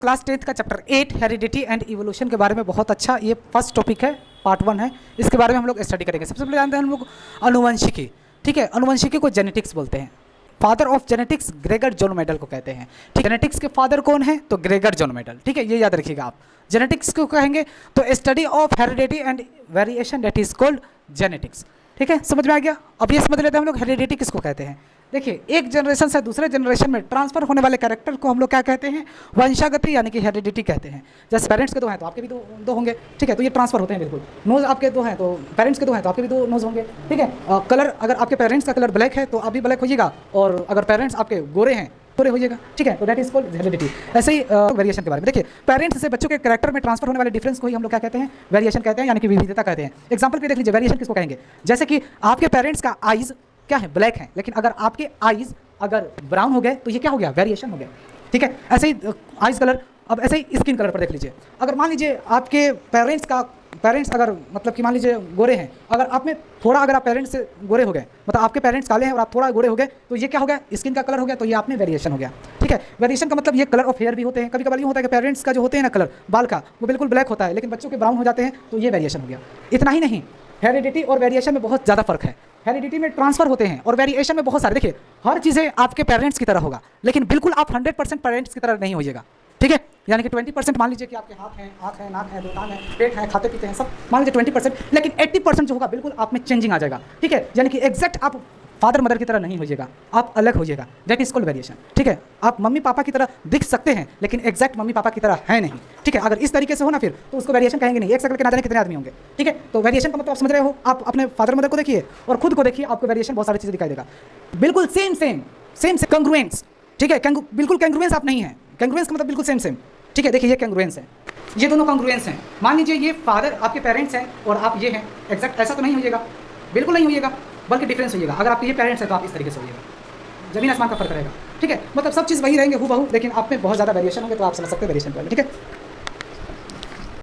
Class 10th का chapter 8 heredity and evolution के बारे में बहुत अच्छा ये फर्स्ट टॉपिक है, पार्ट 1 है। इसके बारे में हम लोग स्टडी करेंगे। सबसे पहले जानते हैं हम लोग अनुवंशिकी। ठीक है, अनुवंशिकी को जेनेटिक्स बोलते हैं। Father of genetics Gregor John medal को कहते हैं। ठीक है, जेनेटिक्स के फादर कौन है? तो ग्रेगर जॉन मेडल। ठीक है, ये याद रखिएगा आप। जेनेटिक्स को कहेंगे तो study of heredity and variation that is called genetics. ठीक है, समझ में आ गया। अब ये समझ लेते हैं हम लोग हेरिडिटी किसको कहते हैं। देखिए, एक जनरेशन से दूसरे जनरेशन में ट्रांसफर होने वाले कैरेक्टर को हम लोग क्या कहते हैं? वंशागति यानी कि हेरिडिटी कहते हैं। जैसे पेरेंट्स के दो हैं तो आपके भी दो होंगे। ठीक है, तो ये ट्रांसफर होते हैं बिल्कुल। नोज आपके दो हैं तो पेरेंट्स के दो हैं तो आपके भी दो नोज होंगे। ठीक है, कलर अगर आपके पेरेंट्स का कलर ब्लैक है तो आप भी ब्लैक होइएगा, और अगर पेरेंट्स आपके गोरे हैं गोरे होइएगा। ठीक है, तो दैट इज कॉल्ड हेरिडिटी। ऐसे ही वेरिएशन के बारे में देखिए, पेरेंट्स से बच्चों के कैरेक्टर में ट्रांसफर होने वाले डिफरेंस को ही हम लोग क्या कहते हैं? वेरिएशन कहते हैं, यानी कि विविधता कहते हैं। एग्जाम्पल पे देख लीजिए, वेरिएशन किसको कहेंगे? जैसे कि आपके पेरेंट्स का आइज क्या है? ब्लैक है, लेकिन अगर आपके आइज अगर ब्राउन हो गए तो ये क्या हो गया? वेरिएशन हो गया। ठीक है, ऐसे ही आइज कलर। अब ऐसे ही स्किन कलर पर देख लीजिए, अगर मान लीजिए आपके पेरेंट्स अगर मतलब कि मान लीजिए गोरे हैं, अगर आप में थोड़ा अगर आप पेरेंट्स से गोरे हो गए, मतलब आपके पेरेंट्स काले हैं और आप थोड़ा गोरे हो गए, तो ये क्या हो गया? स्किन का कलर हो गया, तो ये आप में वेरिएशन हो गया। ठीक है, वेरिएशन का मतलब ये कलर ऑफ हेयर भी होते हैं। कभी कभार ये होता है कि पेरेंट्स का जो होते हैं ना कलर बाल का, वो बिल्कुल ब्लैक होता है, लेकिन बच्चों के ब्राउन हो जाते हैं, तो ये वेरिएशन हो गया। इतना ही नहीं, हेरिडिटी और वेरिएशन में बहुत ज़्यादा फर्क है। हेरिडिटी में ट्रांसफर होते हैं और वेरिएशन में बहुत सारे। देखिए, हर चीज़ें आपके पेरेंट्स की तरह होगा, लेकिन बिल्कुल आप 100% पेरेंट्स की तरह नहीं होइएगा। ठीक है, यानी कि 20% मान लीजिए कि आपके हाथ हैं, आँख है, नाक है, दो टांग है, पेट है, खाते पीते हैं, सब मान लीजिए 20%, लेकिन 80% जो होगा बिल्कुल आप में चेंजिंग आ जाएगा। ठीक है, यानी कि एग्जैक्ट आप फादर मदर की तरह नहीं होइएगा, आप अलग होइएगा। That is called variation. ठीक है, आप मम्मी पापा की तरह दिख सकते हैं, लेकिन एग्जैक्ट मम्मी पापा की तरह है नहीं। ठीक है, अगर इस तरीके से हो ना फिर तो उसको वेरिएशन कहेंगे नहीं। एक शक्ल के ना जाने कितने आदमी होंगे। ठीक है, तो वेरिएशन का मतलब आप समझ रहे हो। आप अपने फादर मदर को देखिए और खुद को देखिए, आपको वेरिएशन बहुत सारी चीज़ें दिखाई देगा। बिल्कुल सेम कंग्रुएंस। ठीक है, बिल्कुल कंग्रुएंस आप नहीं है। कंग्रुएंस का मतलब बिल्कुल सेम। ठीक है, देखिए ये कंग्रुएंस है, ये दोनों कंग्रुएंस हैं। मान लीजिए ये फादर आपके पेरेंट्स हैं और आप ये हैं, एग्जैक्ट ऐसा तो नहीं होइएगा, बिल्कुल नहीं होइएगा, बल्कि डिफरेंस होइएगा। अगर आपके ये पेरेंट्स हैं तो आप इस तरीके से होइएगा, जमीन आसमान का फर्क रहेगा। ठीक है, मतलब सब चीज़ वही रहेंगे हूबहू, लेकिन आप में बहुत ज़्यादा वेरिएशन होंगे, तो आप समझ सकते हैं वेरिएशन के बारे में। ठीक है।